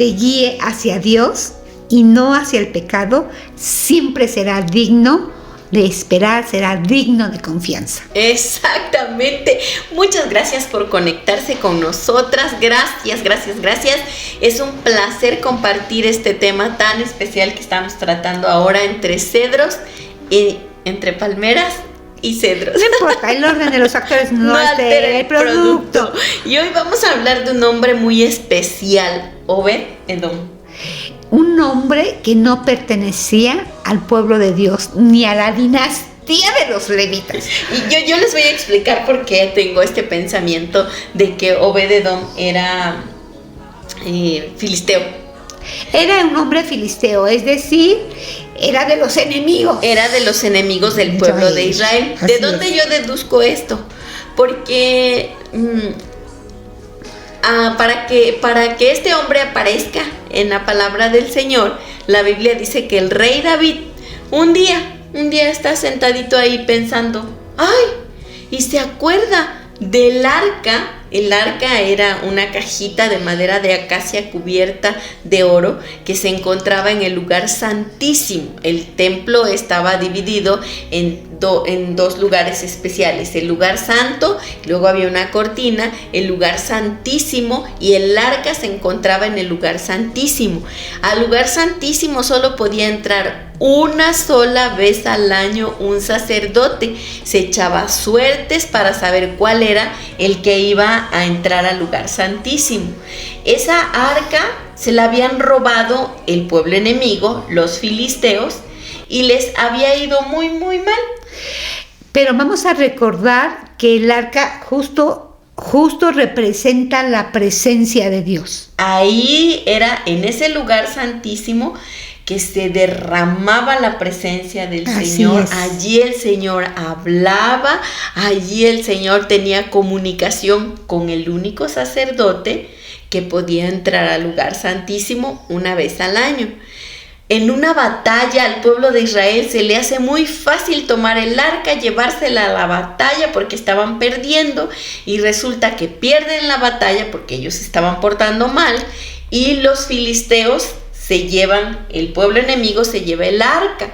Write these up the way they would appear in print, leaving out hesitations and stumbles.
te guíe hacia Dios y no hacia el pecado, siempre será digno de esperar, será digno de confianza. Exactamente. Muchas gracias por conectarse con nosotras. Gracias. Es un placer compartir este tema tan especial que estamos tratando ahora entre cedros y entre palmeras y cedros. No importa, el orden de los factores no altera el producto. Y hoy vamos a hablar de un hombre muy especial, Obed-Edom. Un hombre que no pertenecía al pueblo de Dios ni a la dinastía de los levitas. Y yo les voy a explicar por qué tengo este pensamiento de que Obed-Edom era filisteo. Era un hombre filisteo, es decir, era de los enemigos. Era de los enemigos del pueblo de Israel. ¿De dónde yo deduzco esto? Porque para que este hombre aparezca en la palabra del Señor, la Biblia dice que el rey David un día está sentadito ahí pensando, y se acuerda del arca. El arca era una cajita de madera de acacia cubierta de oro que se encontraba en el lugar santísimo. El templo estaba dividido en dos lugares especiales, el lugar santo, luego había una cortina, el lugar santísimo, y el arca se encontraba en el lugar santísimo. Al lugar santísimo solo podía entrar una sola vez al año un sacerdote. Se echaba suertes para saber cuál era el que iba a entrar al lugar santísimo. Esa arca se la habían robado el pueblo enemigo, los filisteos, y les había ido muy mal. Pero vamos a recordar que el arca justo representa la presencia de Dios. Ahí era, en ese lugar santísimo, que se derramaba la presencia del Señor. Allí el Señor hablaba, allí el Señor tenía comunicación con el único sacerdote que podía entrar al lugar santísimo una vez al año. En una batalla al pueblo de Israel se le hace muy fácil tomar el arca, llevársela a la batalla porque estaban perdiendo, y resulta que pierden la batalla porque ellos se estaban portando mal, y los filisteos el pueblo enemigo se lleva el arca.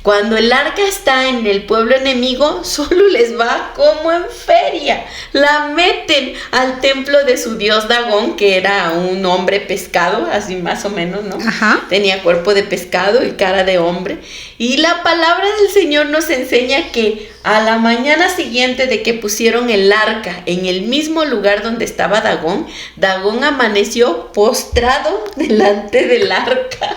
Cuando el arca está en el pueblo enemigo, solo les va como en feria. La meten al templo de su dios Dagón, que era un hombre pescado, así más o menos, ¿no? Ajá. Tenía cuerpo de pescado y cara de hombre. Y la palabra del Señor nos enseña que a la mañana siguiente de que pusieron el arca en el mismo lugar donde estaba Dagón, Dagón amaneció postrado delante del arca.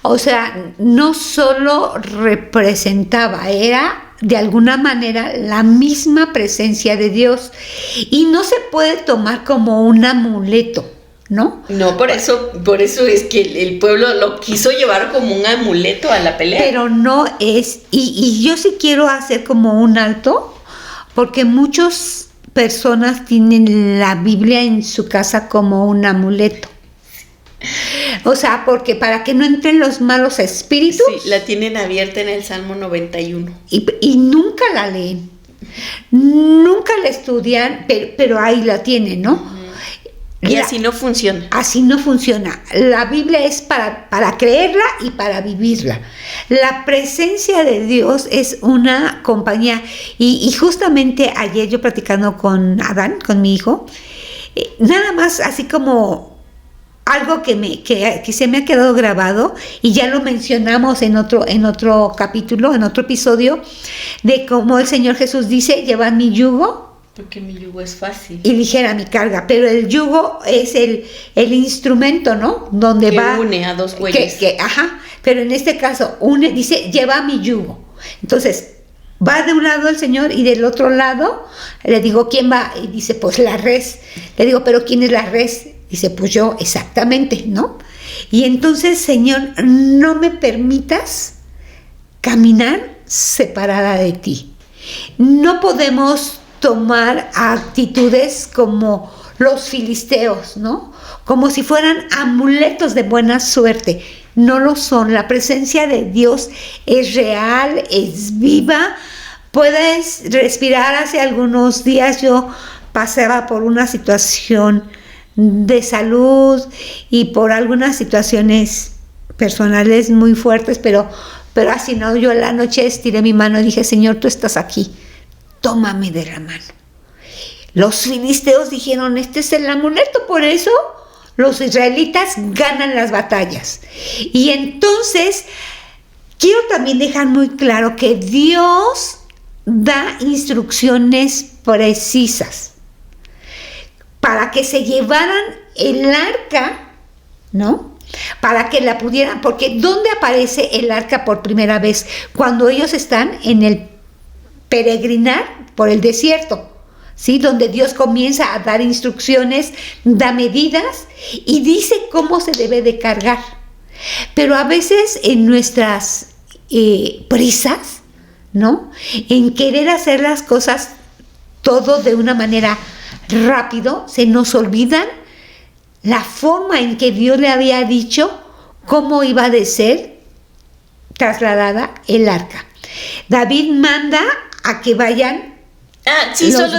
O sea, no solo representaba, era de alguna manera la misma presencia de Dios, y no se puede tomar como un amuleto, ¿no? No, por eso es que el pueblo lo quiso llevar como un amuleto a la pelea. Pero no es, y yo sí quiero hacer como un alto, porque muchas personas tienen la Biblia en su casa como un amuleto. O sea, porque para que no entren los malos espíritus. Sí, la tienen abierta en el Salmo 91. Y nunca la leen, nunca la estudian, pero ahí la tienen, ¿no? Y así no funciona. Así no funciona. La Biblia es para creerla y para vivirla. La presencia de Dios es una compañía. Y justamente ayer yo platicando con Adán, con mi hijo, nada más así como algo que se me ha quedado grabado, y ya lo mencionamos en otro capítulo, en otro episodio, de cómo el Señor Jesús dice: llevad mi yugo, porque mi yugo es fácil, y ligera mi carga. Pero el yugo es el instrumento, ¿no? Donde que va, une a dos bueyes. Pero en este caso dice: lleva mi yugo. Entonces va de un lado el Señor, y del otro lado le digo: ¿quién va? Y dice: pues la res. Le digo: ¿pero quién es la res? Dice: pues yo. Exactamente, ¿no? Y entonces, Señor, no me permitas caminar separada de ti. No podemos tomar actitudes como los filisteos, ¿no? Como si fueran amuletos de buena suerte. No lo son. La presencia de Dios es real, es viva. Puedes respirar. Hace algunos días yo pasaba por una situación de salud y por algunas situaciones personales muy fuertes, pero así no, yo en la noche estiré mi mano y dije, Señor, tú estás aquí, tómame de la mano. Los filisteos dijeron, este es el amuleto, por eso los israelitas ganan las batallas. Y entonces, quiero también dejar muy claro que Dios da instrucciones precisas para que se llevaran el arca, ¿no? Para que la pudieran, porque ¿dónde aparece el arca por primera vez? Cuando ellos están en el peregrinar por el desierto, ¿sí? Donde Dios comienza a dar instrucciones, da medidas y dice cómo se debe de cargar. Pero a veces en nuestras prisas, ¿no? En querer hacer las cosas todo de una manera rápido, se nos olvidan la forma en que Dios le había dicho cómo iba de ser trasladada el arca. David manda a que vayan sí, los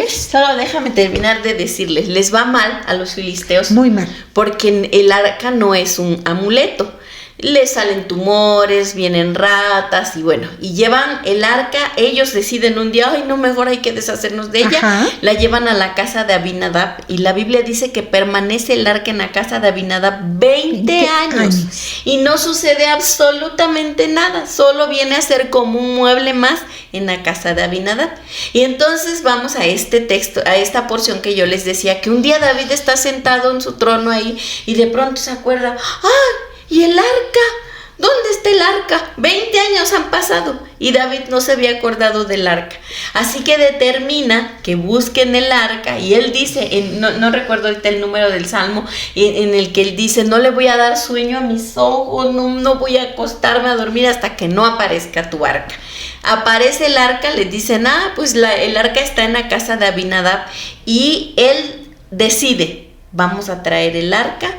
solo déjame terminar de decirles, les va mal a los filisteos. Muy mal. Porque el arca no es un amuleto. Les salen tumores, vienen ratas y bueno, y llevan el arca, ellos deciden un día, ay no, mejor hay que deshacernos de ella. Ajá. La llevan a la casa de Abinadab y la Biblia dice que permanece el arca en la casa de Abinadab 20 años y no sucede absolutamente nada, solo viene a ser como un mueble más en la casa de Abinadab. Y entonces vamos a este texto, a esta porción que yo les decía, que un día David está sentado en su trono ahí y de pronto se acuerda, ¡ay! ¿Y el arca? ¿Dónde está el arca? 20 años han pasado y David no se había acordado del arca. Así que determina que busquen el arca y él dice, no recuerdo ahorita el número del salmo, en el que él dice, no le voy a dar sueño a mis ojos, no voy a acostarme a dormir hasta que no aparezca tu arca. Aparece el arca, les dicen, pues el arca está en la casa de Abinadab y él decide, vamos a traer el arca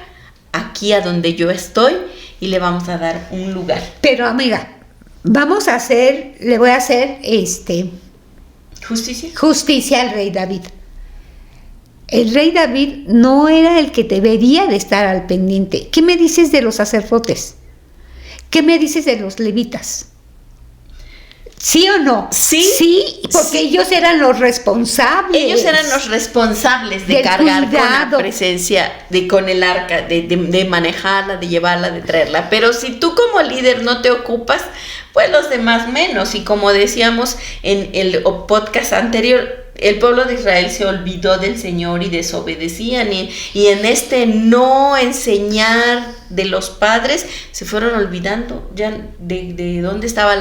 aquí a donde yo estoy y le vamos a dar un lugar. Pero amiga, le voy a hacer justicia al rey David. El rey David no era el que debería de estar al pendiente. ¿Qué me dices de los sacerdotes? ¿Qué me dices de los levitas? ¿Sí o no? Sí, porque ellos eran los responsables. Ellos eran los responsables de cargar con la presencia, con el arca, de manejarla, de llevarla, de traerla. Pero si tú como líder no te ocupas, pues los demás menos. Y como decíamos en el podcast anterior, el pueblo de Israel se olvidó del Señor y desobedecían. Y en este no enseñar de los padres, se fueron olvidando ya de dónde estaba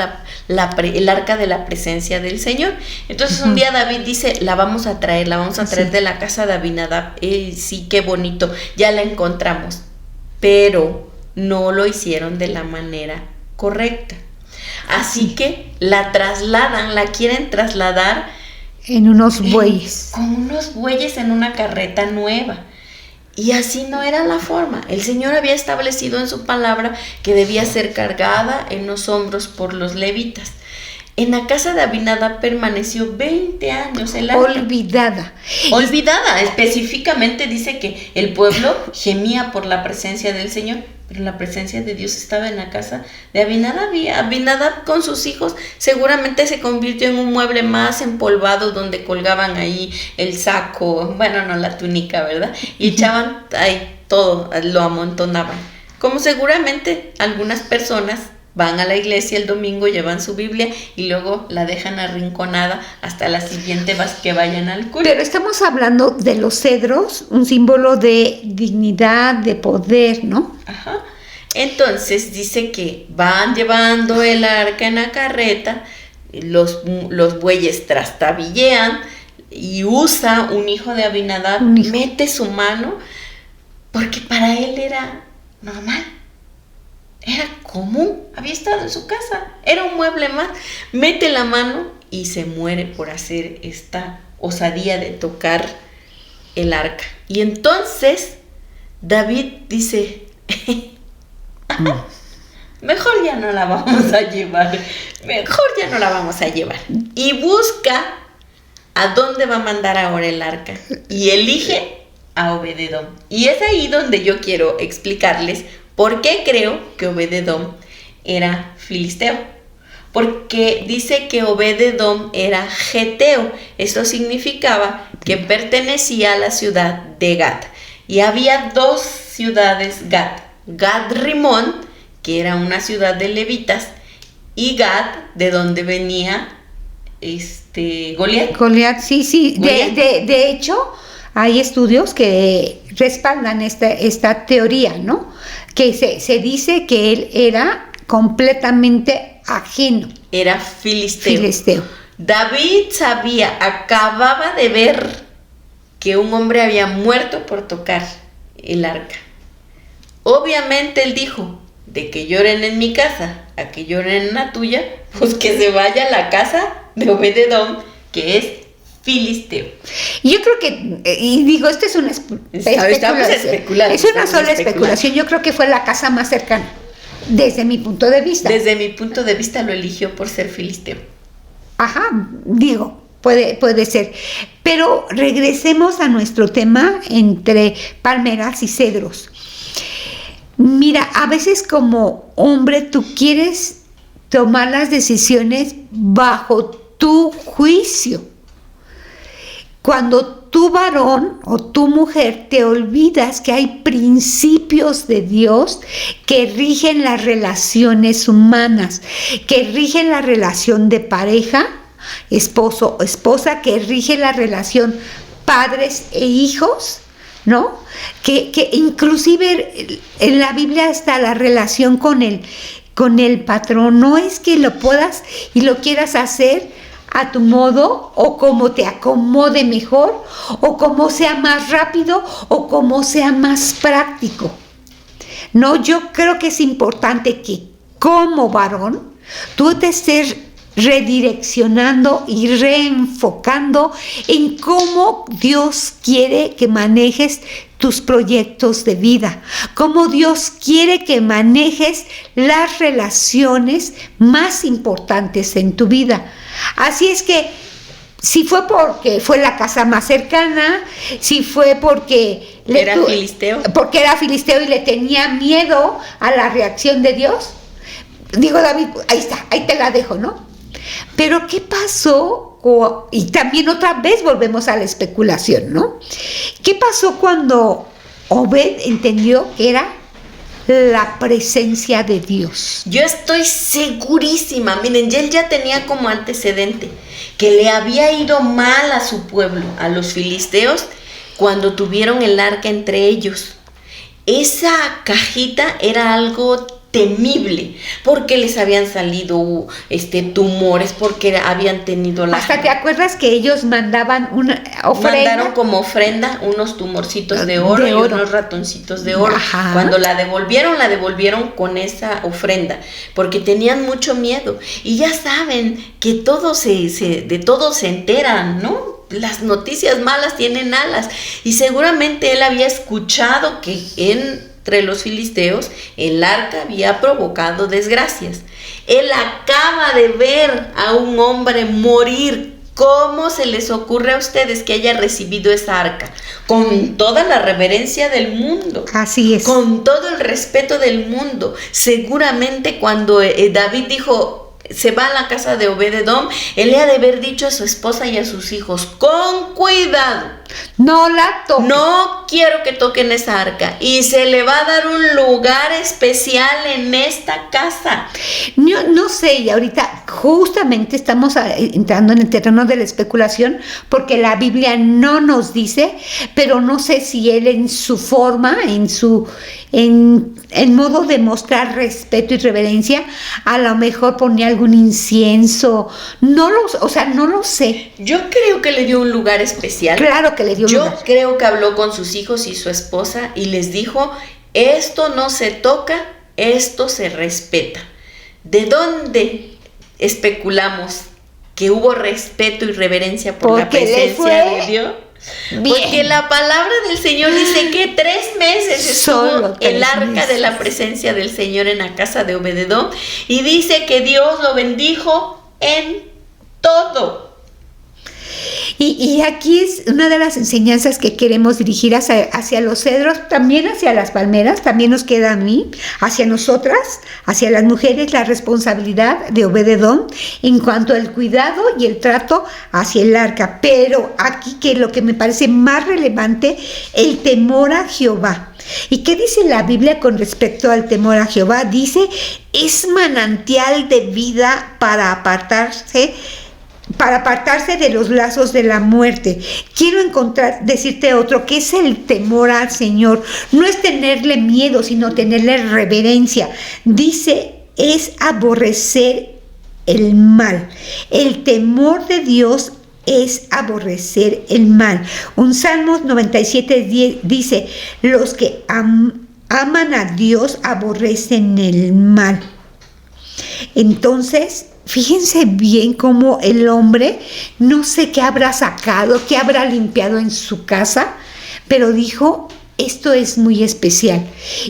el arca de la presencia del Señor. Entonces un día David dice, la vamos a traer de la casa de Abinadab. Sí, qué bonito, ya la encontramos. Pero no lo hicieron de la manera correcta. Así que la quieren trasladar en unos bueyes. Con unos bueyes en una carreta nueva. Y así no era la forma. El Señor había establecido en su palabra que debía ser cargada en los hombros por los levitas. En la casa de Abinadab permaneció 20 años el arca. Olvidada. Específicamente dice que el pueblo gemía por la presencia del Señor, pero la presencia de Dios estaba en la casa de Abinadab. Y Abinadab con sus hijos seguramente se convirtió en un mueble más empolvado donde colgaban ahí el saco, la túnica, ¿verdad? Y echaban ahí todo, lo amontonaban. Como seguramente algunas personas van a la iglesia el domingo, llevan su Biblia y luego la dejan arrinconada hasta la siguiente vez que vayan al culto. Pero estamos hablando de los cedros, un símbolo de dignidad, de poder, ¿no? Ajá. Entonces dice que van llevando el arca en la carreta, los bueyes trastabillean y Usa, un hijo de Abinadab, mete su mano porque para él era normal. Era común, había estado en su casa, era un mueble más. Mete la mano y se muere por hacer esta osadía de tocar el arca. Y entonces David dice, mejor ya no la vamos a llevar, y busca a dónde va a mandar ahora el arca. Y elige a Obed-edom. Y es ahí donde yo quiero explicarles por qué creo que Obed-edom era filisteo. Porque dice que Obed-edom era geteo. Eso significaba que pertenecía a la ciudad de Gat. Y había 2 ciudades Gat. Gat-rimón, que era una ciudad de levitas, y Gat, de donde venía Goliat. Goliat, sí. Goliat. De hecho, hay estudios que respaldan esta teoría, ¿no? Que se dice que él era completamente ajeno. Era filisteo. David acababa de ver que un hombre había muerto por tocar el arca. Obviamente él dijo, de que lloren en mi casa a que lloren en la tuya, pues que se vaya a la casa de Obed-edom, que es filisteo. Y yo creo que, y digo, esto es una especulación. Es una sola especulación. Yo creo que fue la casa más cercana, desde mi punto de vista. Desde mi punto de vista lo eligió por ser filisteo. Ajá, digo, puede ser. Pero regresemos a nuestro tema entre palmeras y cedros. Mira, a veces como hombre tú quieres tomar las decisiones bajo tu juicio. Cuando tú varón o tu mujer te olvidas que hay principios de Dios que rigen las relaciones humanas, que rigen la relación de pareja, esposo o esposa, que rige la relación padres e hijos, ¿no? Que inclusive en la Biblia está la relación con el patrón. No es que lo puedas y lo quieras hacer a tu modo o como te acomode mejor o como sea más rápido o como sea más práctico. No, yo creo que es importante que como varón tú te estés redireccionando y reenfocando en cómo Dios quiere que manejes tus proyectos de vida, cómo Dios quiere que manejes las relaciones más importantes en tu vida. Así es que si fue porque fue la casa más cercana, si fue porque era filisteo y le tenía miedo a la reacción de Dios, digo, David, ahí está, ahí te la dejo, ¿no? Pero ¿qué pasó? Y también otra vez volvemos a la especulación, ¿no? ¿Qué pasó cuando Obed entendió que era la presencia de Dios? Yo estoy segurísima, miren, él ya tenía como antecedente que le había ido mal a su pueblo, a los filisteos, cuando tuvieron el arca entre ellos. Esa cajita era algo temible, porque les habían salido tumores, porque habían tenido Hasta te acuerdas que ellos mandaban una ofrenda. Mandaron como ofrenda unos tumorcitos de oro y unos ratoncitos de oro. Ajá. Cuando la devolvieron con esa ofrenda, porque tenían mucho miedo. Y ya saben que de todo se enteran, ¿no? Las noticias malas tienen alas. Y seguramente él había escuchado que entre los filisteos el arca había provocado desgracias. Él acaba de ver a un hombre morir. ¿Cómo se les ocurre a ustedes que haya recibido esa arca? Con toda la reverencia del mundo. Así es. Con todo el respeto del mundo. Seguramente cuando David dijo, se va a la casa de Obed-edom, él le ha de haber dicho a su esposa y a sus hijos, con cuidado, no la toquen. No quiero que toquen esa arca. Y se le va a dar un lugar especial en esta casa. No sé, y ahorita justamente estamos entrando en el terreno de la especulación, porque la Biblia no nos dice, pero no sé si él en su forma, en modo de mostrar respeto y reverencia, a lo mejor ponía algún incienso. No lo sé. Yo creo que le dio un lugar especial. Claro que le dio un lugar. Yo creo que habló con sus hijos y su esposa y les dijo, esto no se toca, esto se respeta. ¿De dónde especulamos que hubo respeto y reverencia por la presencia de Dios? Bien. Porque la palabra del Señor dice que 3 meses estuvo el arca de la presencia del Señor en la casa de Obed-edom, y dice que Dios lo bendijo en todo. Y aquí es una de las enseñanzas que queremos dirigir hacia los cedros, también hacia las palmeras, también nos queda a mí, hacia nosotras, hacia las mujeres, la responsabilidad de Obed-Edom en cuanto al cuidado y el trato hacia el arca. Pero aquí que lo que me parece más relevante, el temor a Jehová. ¿Y qué dice la Biblia con respecto al temor a Jehová? Dice, es manantial de vida para apartarse de los lazos de la muerte. Quiero decirte otro, que es el temor al Señor. No es tenerle miedo, sino tenerle reverencia. Dice, es aborrecer el mal. El temor de Dios es aborrecer el mal. Un Salmos 97:10 dice, los que aman a Dios aborrecen el mal. Entonces, fíjense bien cómo el hombre, no sé qué habrá sacado, qué habrá limpiado en su casa, pero dijo, esto es muy especial.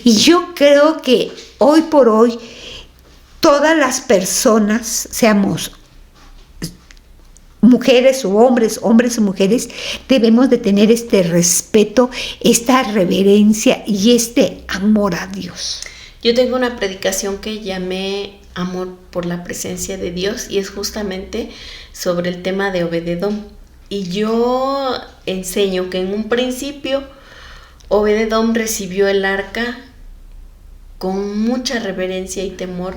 Y yo creo que hoy por hoy, todas las personas, seamos mujeres o hombres o mujeres, debemos de tener este respeto, esta reverencia y este amor a Dios. Yo tengo una predicación que llamé Amor por la presencia de Dios y es justamente sobre el tema de Obed-Edom. Y yo enseño que en un principio Obed-Edom recibió el arca con mucha reverencia y temor,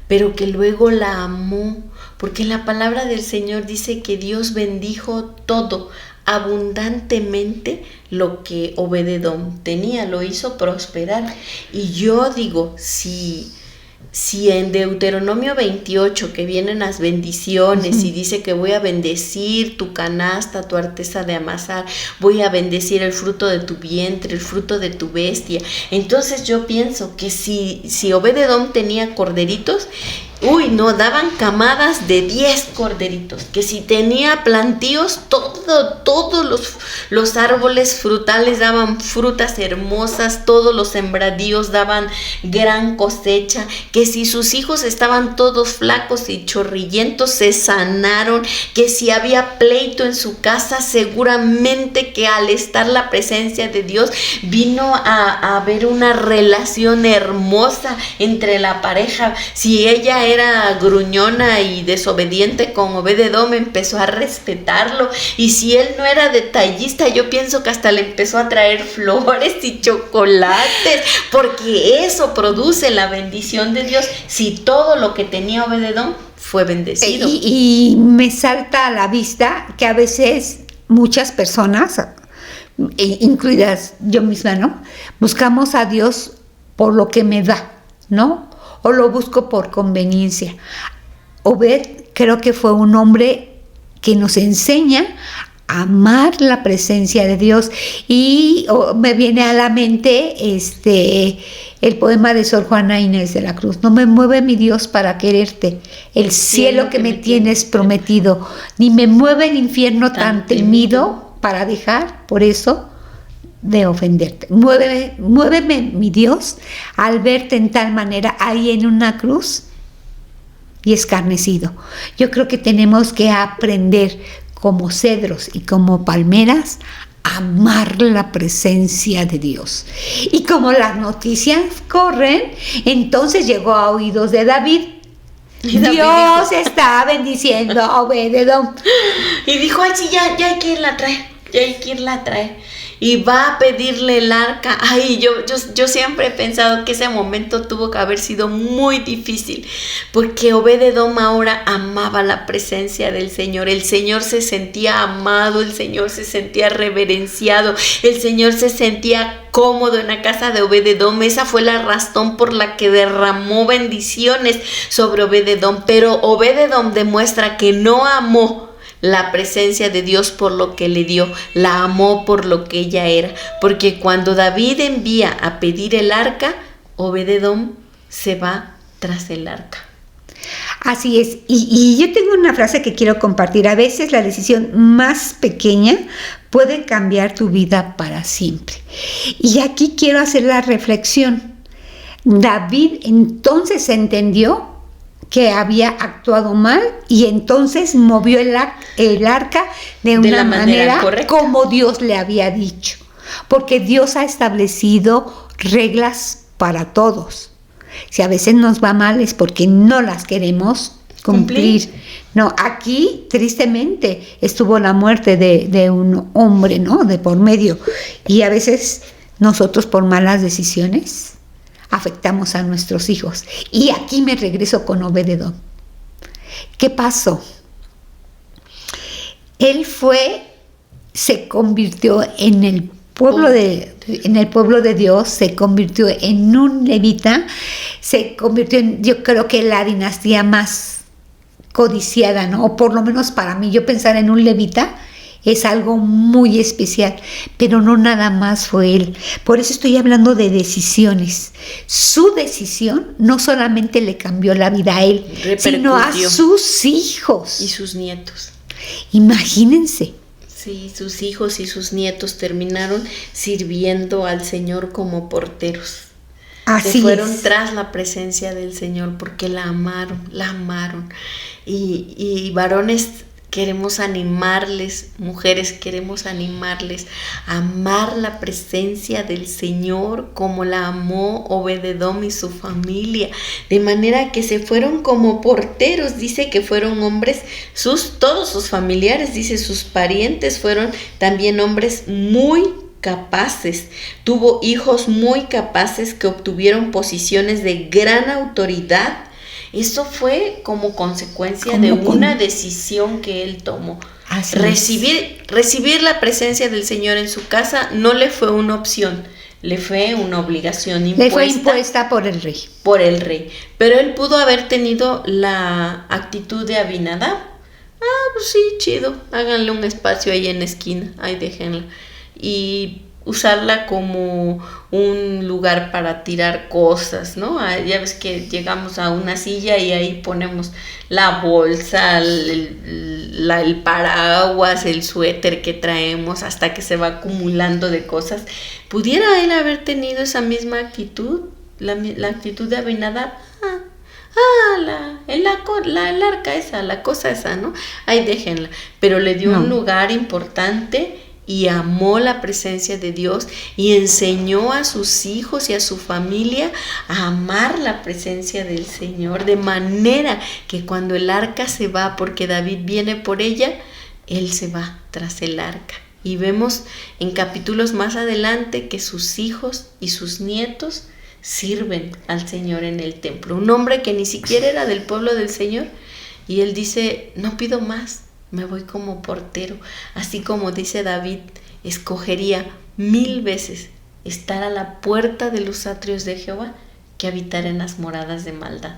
pero que luego la amó, porque la palabra del Señor dice que Dios bendijo todo, abundantemente lo que Obed-Edom tenía, lo hizo prosperar. Y yo digo, si en Deuteronomio 28, que vienen las bendiciones y dice que voy a bendecir tu canasta, tu arteza de amasar, voy a bendecir el fruto de tu vientre, el fruto de tu bestia, entonces yo pienso que si Obed-Edom tenía corderitos, daban camadas de 10 corderitos, que si tenía plantíos, todos los árboles frutales daban frutas hermosas, todos los sembradíos daban gran cosecha, que si sus hijos estaban todos flacos y chorrillentos, se sanaron, que si había pleito en su casa, seguramente que al estar la presencia de Dios, vino a haber una relación hermosa entre la pareja. Si ella era gruñona y desobediente con Obed-Edom, empezó a respetarlo, y si él no era detallista, yo pienso que hasta le empezó a traer flores y chocolates, porque eso produce la bendición de Dios. Si todo lo que tenía Obed-Edom fue bendecido. Y me salta a la vista que a veces muchas personas, incluidas yo misma, ¿no?, buscamos a Dios por lo que me da, ¿no?, o lo busco por conveniencia. Obed creo que fue un hombre que nos enseña a amar la presencia de Dios, y me viene a la mente el poema de Sor Juana Inés de la Cruz: no me mueve mi Dios para quererte, el cielo que me tienes prometido, ni me mueve el infierno tan temido para dejar por eso de ofenderte. Muéveme mi Dios al verte en tal manera ahí en una cruz y escarnecido. Yo creo que tenemos que aprender como cedros y como palmeras a amar la presencia de Dios. Y como las noticias corren, entonces llegó a oídos de David. Dios está bendiciendo a Obed-Edom. Y dijo, ay, sí, ya hay que irla a traer. Y va a pedirle el arca. Ay, yo siempre he pensado que ese momento tuvo que haber sido muy difícil, porque Obed-Edom ahora amaba la presencia del Señor. El Señor se sentía amado, el Señor se sentía reverenciado, el Señor se sentía cómodo en la casa de Obed-Edom. Esa fue la razón por la que derramó bendiciones sobre Obed-Edom. Pero Obed-Edom demuestra que no amó la presencia de Dios por lo que le dio, la amó por lo que ella era, porque cuando David envía a pedir el arca, Obed-Edom se va tras el arca. Así es, y yo tengo una frase que quiero compartir: a veces la decisión más pequeña puede cambiar tu vida para siempre. Y aquí quiero hacer la reflexión. David entonces entendió que había actuado mal y entonces movió el arca de una manera correcta, como Dios le había dicho. Porque Dios ha establecido reglas para todos. Si a veces nos va mal es porque no las queremos cumplir. No, aquí tristemente estuvo la muerte de un hombre, ¿no? De por medio. Y a veces nosotros por malas decisiones afectamos a nuestros hijos. Y aquí me regreso con Obed-edom. ¿Qué pasó? Él se convirtió en el pueblo de Dios, se convirtió en un levita, se convirtió en, yo creo que la dinastía más codiciada, ¿no? O por lo menos para mí, yo pensar en un levita es algo muy especial, pero no nada más fue él. Por eso estoy hablando de decisiones. Su decisión no solamente le cambió la vida a él, sino a sus hijos y sus nietos. Imagínense. Sí, sus hijos y sus nietos terminaron sirviendo al Señor como porteros. Así se fueron es. Tras la presencia del Señor porque la amaron. Y varones, queremos animarles, mujeres, queremos animarles a amar la presencia del Señor como la amó Obed-edom y su familia, de manera que se fueron como porteros. Dice que fueron hombres, todos sus familiares, dice sus parientes, fueron también hombres muy capaces. Tuvo hijos muy capaces que obtuvieron posiciones de gran autoridad. Eso fue como consecuencia de una decisión que él tomó. Recibir la presencia del Señor en su casa no le fue una opción, le fue una obligación impuesta. Le fue impuesta por el rey. Por el rey. Pero él pudo haber tenido la actitud de Abinadab. Pues sí, chido, háganle un espacio ahí en la esquina, ahí déjenla. Y usarla como un lugar para tirar cosas, ¿no? Ya ves que llegamos a una silla y ahí ponemos la bolsa, el paraguas, el suéter que traemos, hasta que se va acumulando de cosas. ¿Pudiera él haber tenido esa misma actitud? La actitud de Abinadab. El arca esa, la cosa esa, ¿no? Ahí déjenla. Pero le dio un lugar importante y amó la presencia de Dios y enseñó a sus hijos y a su familia a amar la presencia del Señor, de manera que cuando el arca se va, porque David viene por ella, él se va tras el arca. Y vemos en capítulos más adelante que sus hijos y sus nietos sirven al Señor en el templo. Un hombre que ni siquiera era del pueblo del Señor, y él dice: no pido más, me voy como portero. Así como dice David, escogería 1000 veces estar a la puerta de los atrios de Jehová que habitar en las moradas de maldad.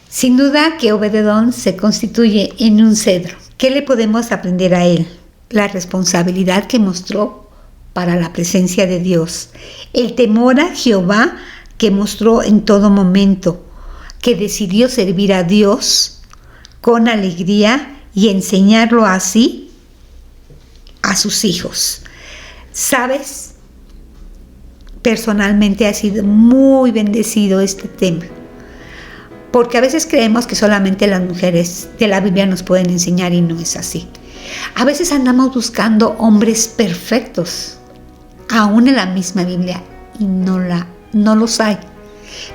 Sin duda que Obed-edom se constituye en un cedro. ¿Qué le podemos aprender a él? La responsabilidad que mostró para la presencia de Dios, el temor a Jehová que mostró en todo momento, que decidió servir a Dios con alegría y enseñarlo así a sus hijos. ¿Sabes? Personalmente ha sido muy bendecido este tema, porque a veces creemos que solamente las mujeres de la Biblia nos pueden enseñar, y no es así. A veces andamos buscando hombres perfectos, aún en la misma Biblia, y no los hay.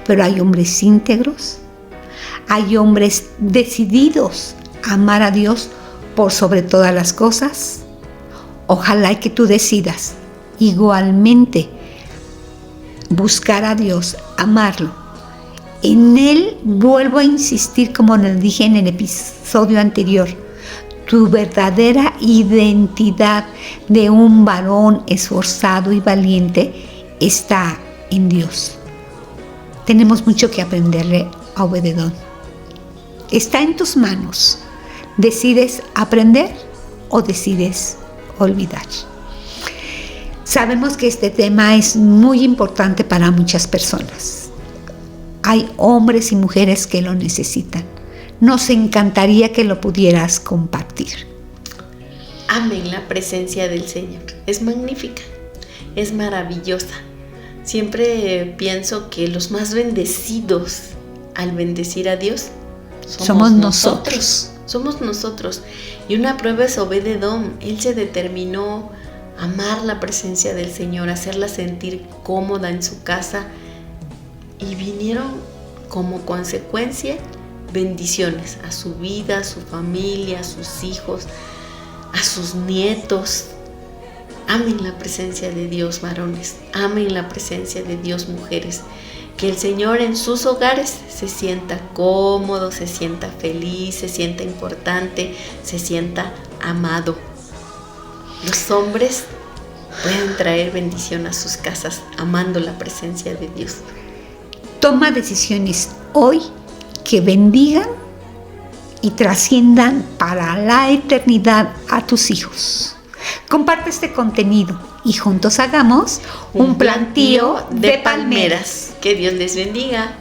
Pero hay hombres íntegros, hay hombres decididos a amar a Dios por sobre todas las cosas. Ojalá que tú decidas igualmente buscar a Dios, amarlo. En Él, vuelvo a insistir, como les dije en el episodio anterior, tu verdadera identidad de un varón esforzado y valiente está en Dios. Tenemos mucho que aprenderle a Obed-edom. Está en tus manos. ¿Decides aprender o decides olvidar? Sabemos que este tema es muy importante para muchas personas. Hay hombres y mujeres que lo necesitan. Nos encantaría que lo pudieras compartir. Amen la presencia del Señor. Es magnífica, es maravillosa. Siempre pienso que los más bendecidos al bendecir a Dios somos nosotros. Somos nosotros. Y una prueba es Obed-Edom. Él se determinó a amar la presencia del Señor, hacerla sentir cómoda en su casa. Y vinieron como consecuencia bendiciones a su vida, a su familia, a sus hijos, a sus nietos. Amen la presencia de Dios, varones. Amen la presencia de Dios, mujeres. Que el Señor en sus hogares se sienta cómodo, se sienta feliz, se sienta importante, se sienta amado. Los hombres pueden traer bendición a sus casas amando la presencia de Dios. Toma decisiones hoy que bendigan y trasciendan para la eternidad a tus hijos. Comparte este contenido y juntos hagamos un plantío de palmeras. Que Dios les bendiga.